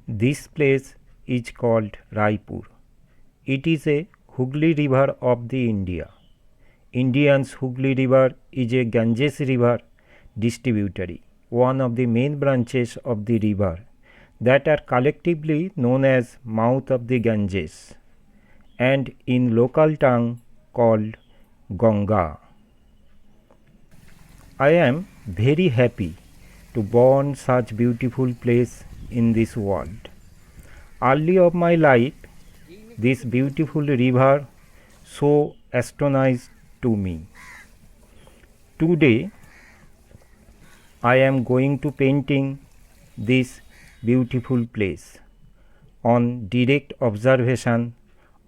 This place is called Raipur. It is a Hooghly river of the India. Indian's Hooghly river is a Ganges river distributary, one of the main branches of the river that are collectively known as mouth of the Ganges and in local tongue called Ganga. I am very happy to born such beautiful place in this world. Early of my life, this beautiful river so astonished to me. Today, I am going to painting this beautiful place on direct observation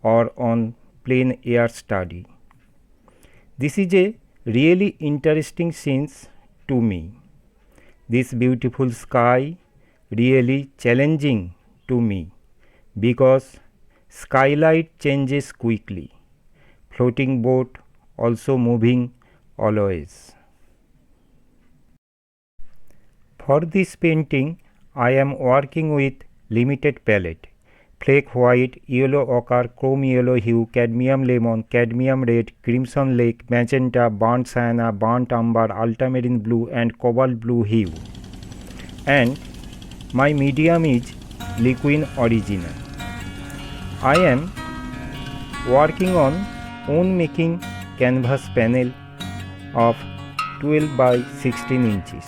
or on plein air study. This is a really interesting scene to me. This beautiful sky really challenging to me because skylight changes quickly. Floating boat also moving always. For this painting, I am working with limited palette. Flake white, yellow ochre, chrome yellow hue, cadmium lemon, cadmium red, crimson lake, magenta, burnt sienna, burnt umber, ultramarine blue and cobalt blue hue. And my medium is liquid original. I am working on own making canvas panel of 12 by 16 inches,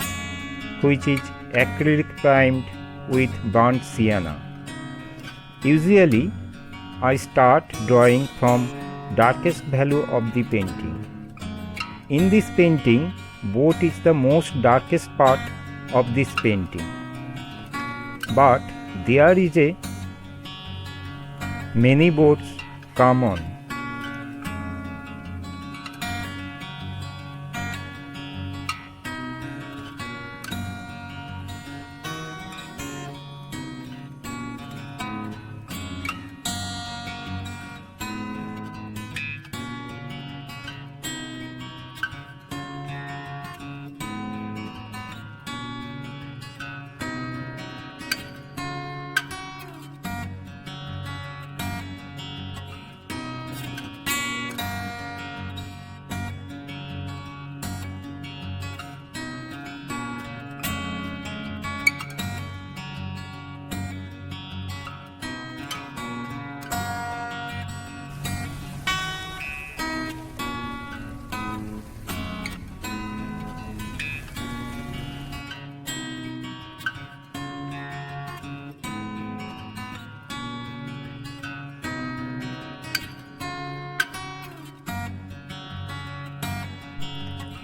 which is acrylic primed with burnt sienna. Usually, I start drawing from darkest value of the painting. In this painting, boat is the most darkest part of this painting. But there is a many boats come on.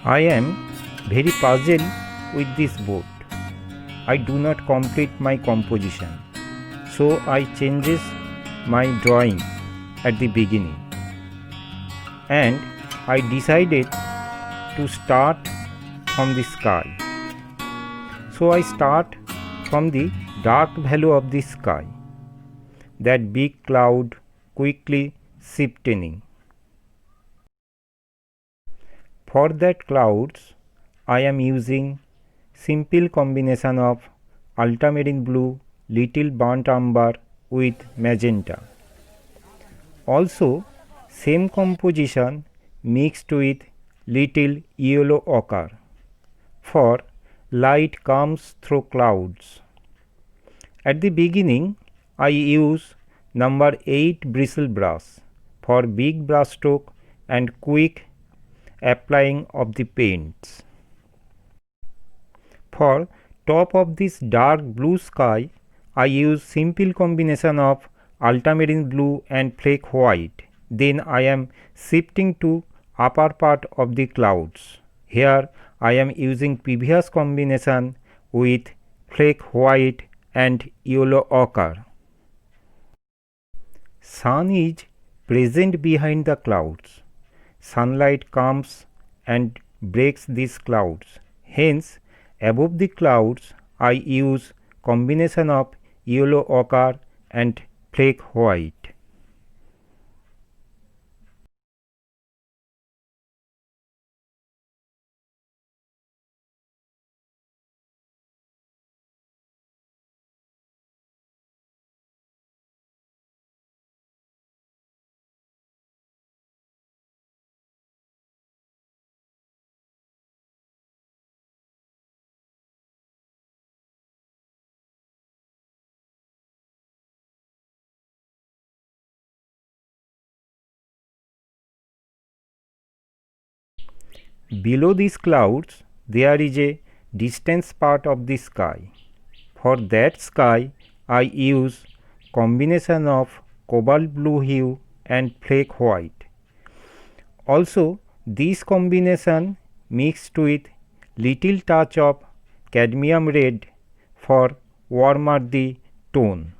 I am very puzzled with this boat. I do not complete my composition, so I changes my drawing at the beginning, and I decided to start from the sky. So I start from the dark value of the sky, that big cloud quickly shifting. For that clouds, I am using simple combination of ultramarine blue, little burnt umber with magenta. Also, same composition mixed with little yellow ochre, for light comes through clouds. At the beginning, I use number 8 bristle brush for big brush stroke and quick applying of the paints. For top of this dark blue sky, I use simple combination of ultramarine blue and flake white. Then I am shifting to upper part of the clouds. Here I am using previous combination with flake white and yellow ochre. Sun is present behind the clouds. Sunlight comes and breaks these clouds. Hence, above the clouds, I use combination of yellow ochre and flake white. Below these clouds, there is a distance part of the sky. For that sky, I use combination of cobalt blue hue and flake white. Also, this combination mixed with little touch of cadmium red for warmer the tone.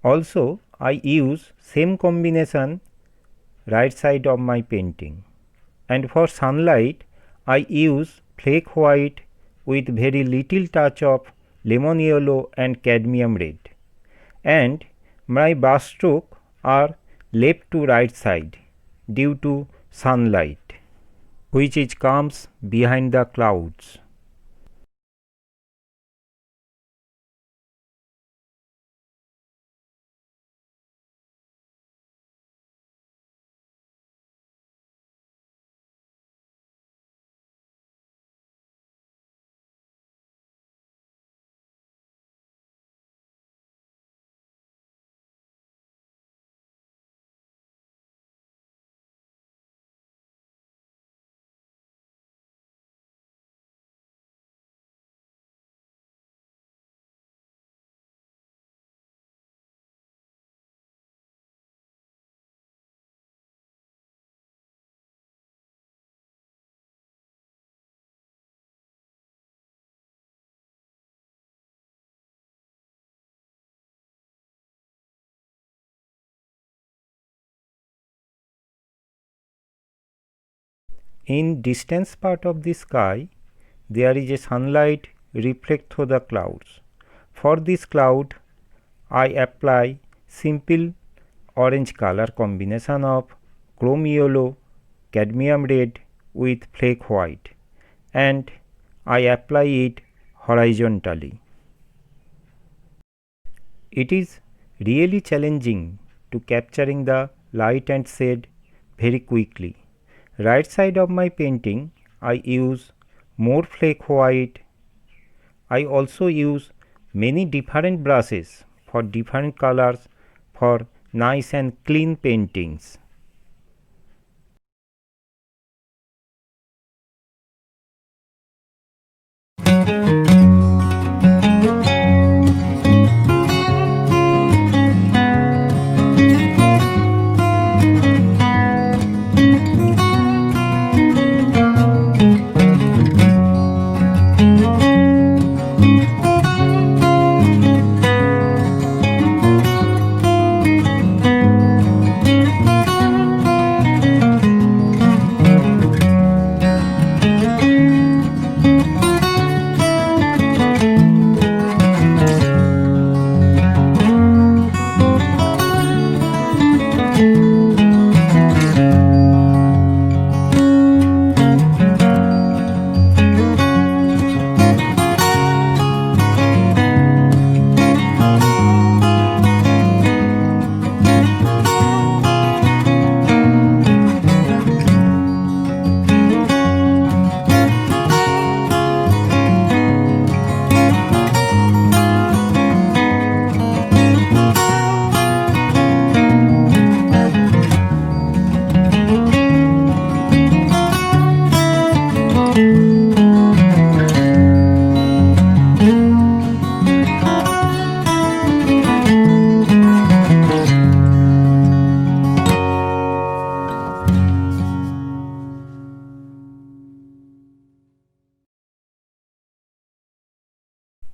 Also, I use same combination right side of my painting, and for sunlight I use flake white with very little touch of lemon yellow and cadmium red, and my brush stroke are left to right side due to sunlight which is comes behind the clouds. In distance part of the sky, there is a sunlight reflect through the clouds. For this cloud, I apply simple orange color combination of chrome yellow, cadmium red with flake white, and I apply it horizontally. It is really challenging to capturing the light and shade very quickly. Right side of my painting, I use more flake white. I also use many different brushes for different colors for nice and clean paintings.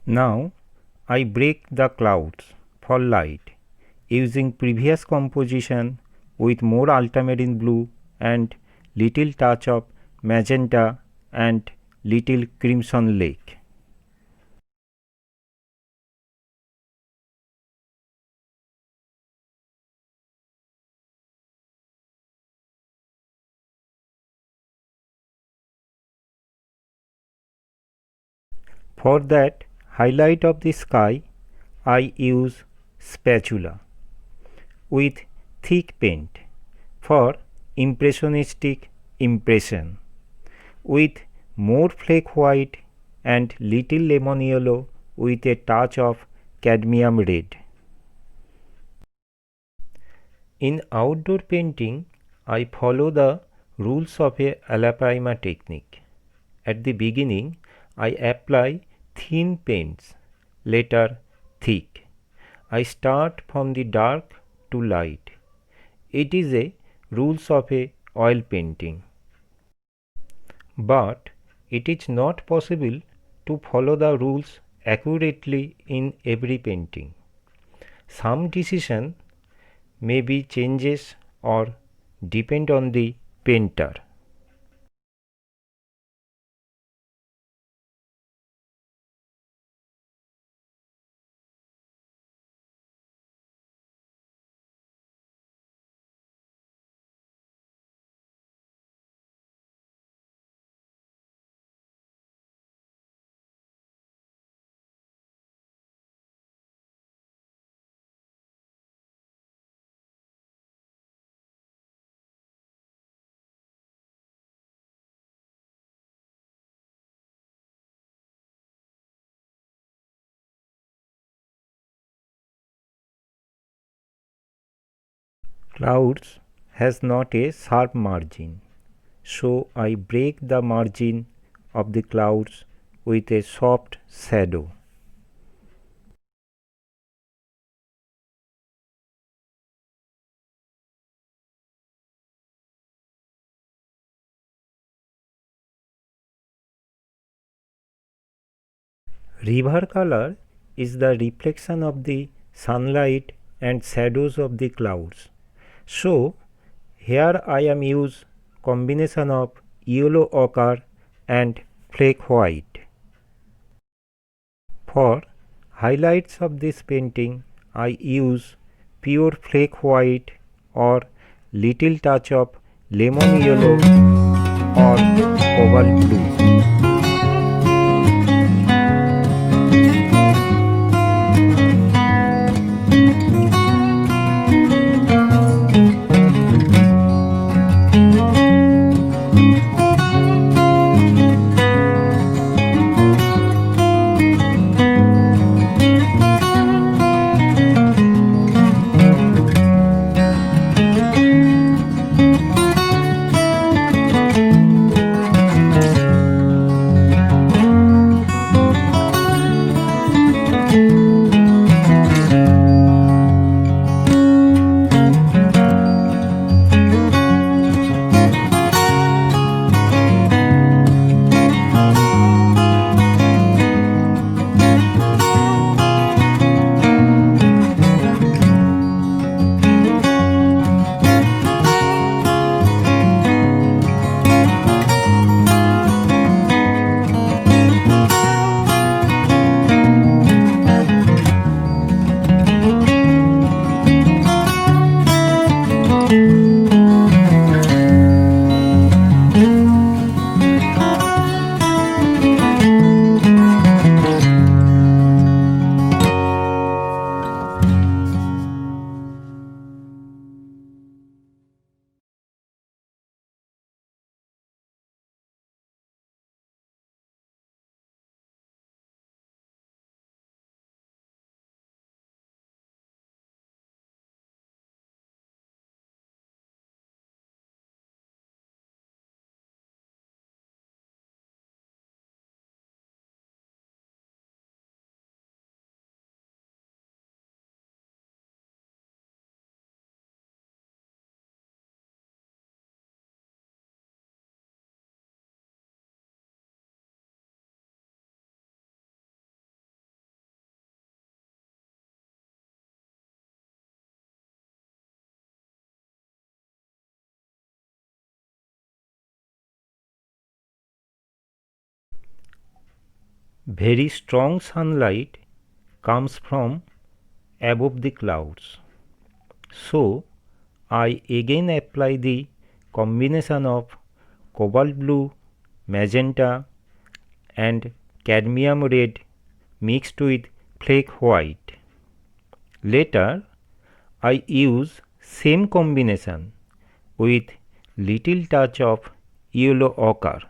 Now I break the clouds for light. using previous composition with more ultramarine blue and little touch of magenta and little crimson lake. For that highlight of the sky, I use spatula with thick paint for impressionistic impression, with more flake white and little lemon yellow with a touch of cadmium red. In outdoor painting, I follow the rules of a alla prima technique. At the beginning, I apply thin paints, later thick. I start from the dark to light. It is a rules of a oil painting. But it is not possible to follow the rules accurately in every painting. Some decision may be changes or depend on the painter. Clouds has not a sharp margin, so I break the margin of the clouds with a soft shadow. River color is the reflection of the sunlight and shadows of the clouds. So here I am use combination of yellow ochre and flake white. For highlights of this painting, I use pure flake white or little touch of lemon yellow or cobalt blue. Very strong sunlight comes from above the clouds. So I again apply the combination of cobalt blue, magenta and cadmium red mixed with flake white. Later I use same combination with little touch of yellow ochre.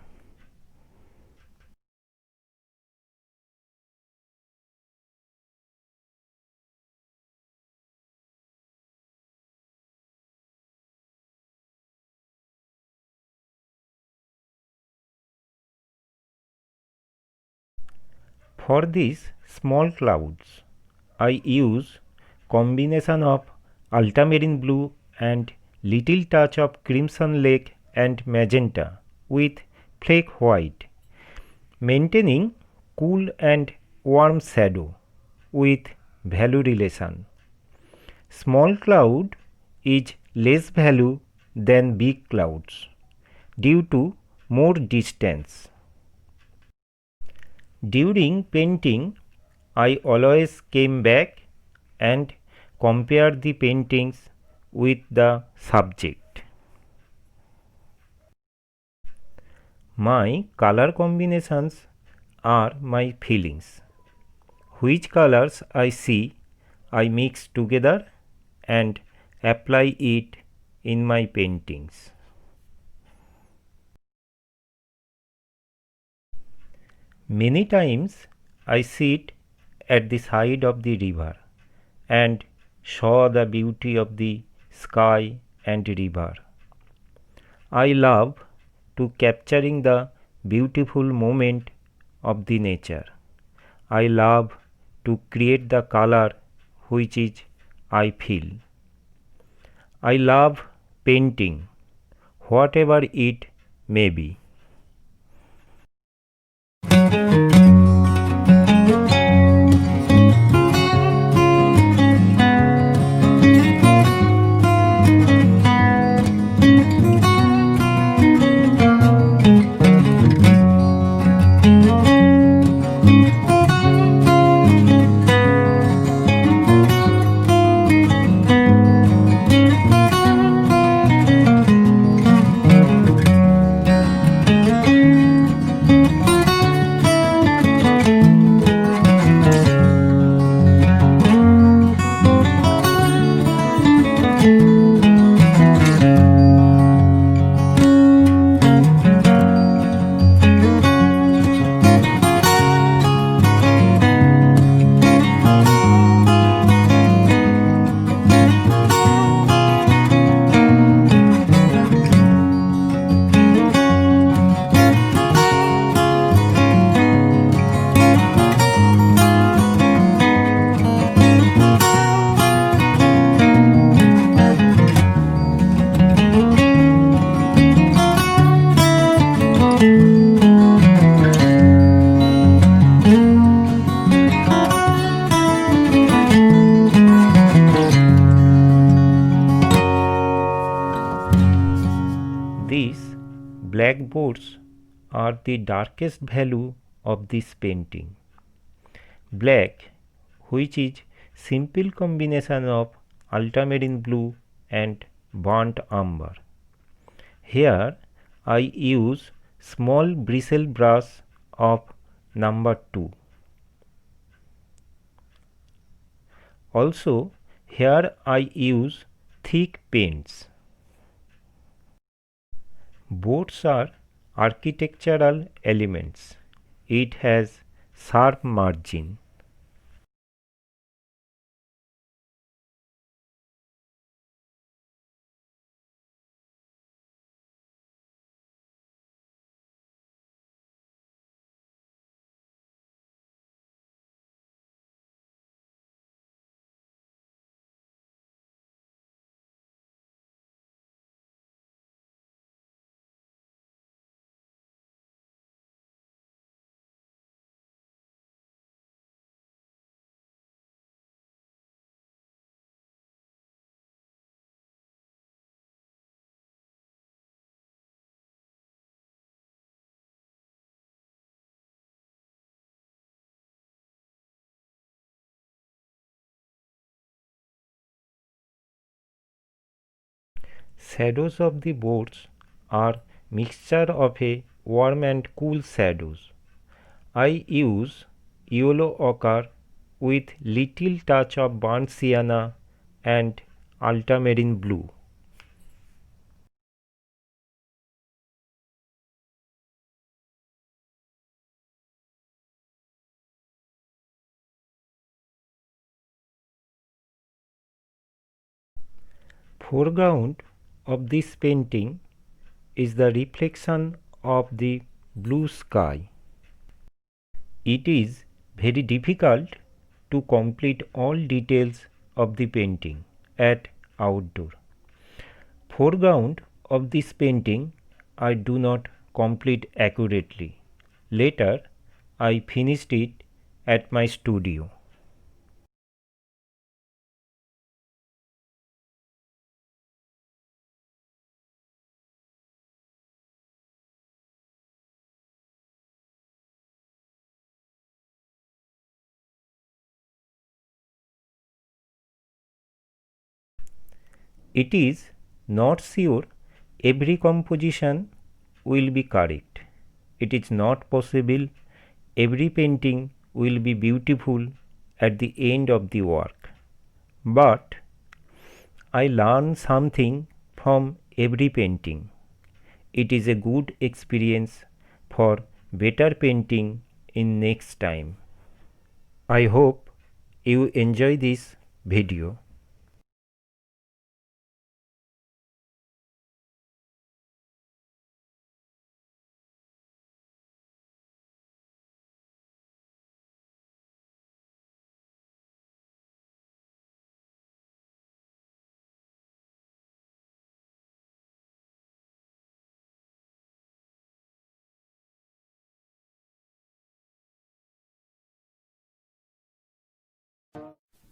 For these small clouds, I use combination of ultramarine blue and little touch of crimson lake and magenta with flake white, maintaining cool and warm shadow with value relation. Small cloud is less value than big clouds due to more distance. During painting, I always came back and compared the paintings with the subject. My color combinations are my feelings. Which colors I see, I mix together and apply it in my paintings. Many times I sit at the side of the river and saw the beauty of the sky and river. I love to capturing the beautiful moment of the nature. I love to create the color which is I feel. I love painting, whatever it may be. These black boards are the darkest value of this painting. Black, which is simple combination of ultramarine blue and burnt umber. Here I use small bristle brush of number 2. Also here I use thick paints. Boards are architectural elements. It has sharp margin. Shadows of the boards are mixture of a warm and cool shadows. I use yellow ochre with little touch of burnt sienna and ultramarine blue. Foreground of this painting is the reflection of the blue sky. It is very difficult to complete all details of the painting at outdoor. Foreground of this painting I do not complete accurately. Later I finished it at my studio. It is not sure every composition will be correct. It is not possible every painting will be beautiful at the end of the work. But I learn something from every painting. It is a good experience for better painting in next time. I hope you enjoy this video.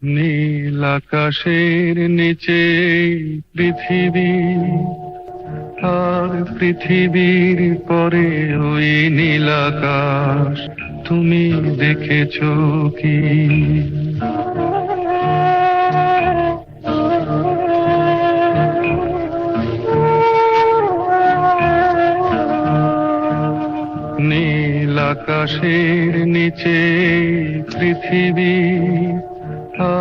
নীল আকাশের নিচে পৃথিবী, আর পৃথিবীর পরে ওই নীল আকাশ, তুমি দেখেছো কি? নীল আকাশের নিচে পৃথিবী,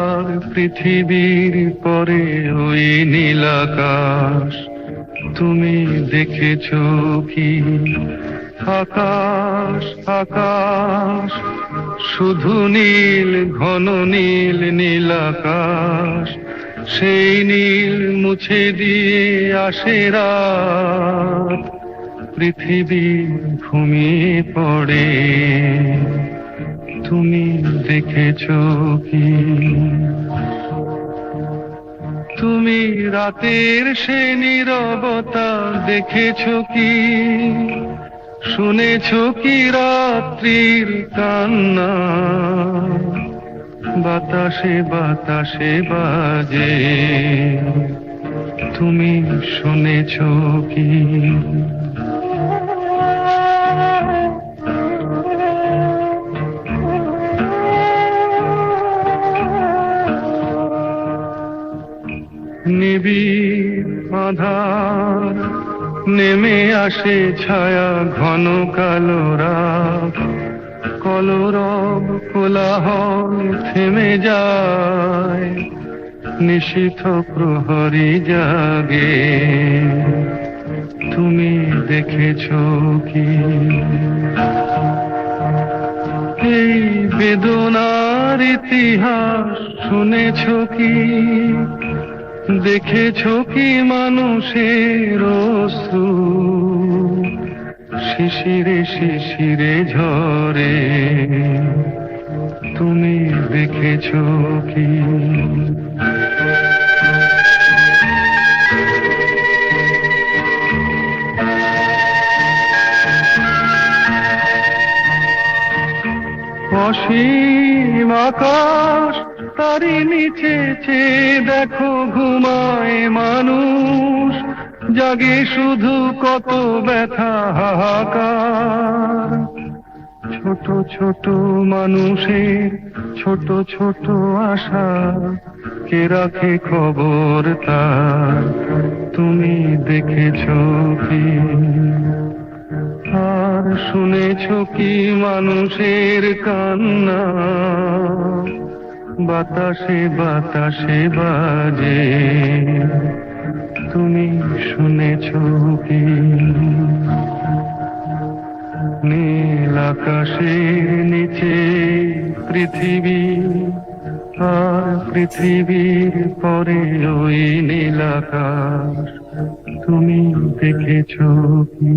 আর পৃথিবীর পরে ওই নীল আকাশ, তুমি দেখেছো কি? আকাশ আকাশ শুধু নীল, ঘন নীল নীল আকাশ, সেই নীল মুছে দিয়ে আসে রাত, পৃথিবী ঘুমিয়ে পড়ে, তুমি দেখেছো কি? তুমি রাতের সে নীরবতা দেখেছো কি? শুনেছো কি রাত্রির কান্না, বাতাসে বাতাসে বাজে, তুমি শুনেছো কি? নিবিড় আঁধার নেমে আসে ছায়া, ঘন কালো রাত, কলরব কোলাহল থেমে যায়, নিশীথ প্রহরী জাগে, তুমি দেখেছো কি? এই বেদনার ইতিহাস শুনেছো কি? দেখেছো কি মানুষের অশ্রু, শিশিরে শিশিরে ঝরে, তুমি দেখেছো কি? অসীম আকাশ, তারি নিচে চেয়ে দেখো ঘুমায় মানুষ, জাগে শুধু কত ব্যথা হাহাকার, ছোট ছোট মানুষের ছোট ছোট আশা কে রাখে খবর তার তুমি দেখেছো কি আর শুনেছো কি মানুষের কান্না বাতাসে বাতাসে বাজে তুমি শুনেছো কি নীল আকাশের নিচে পৃথিবী আর পৃথিবীর পরে ওই নীল আকাশ তুমি দেখেছো কি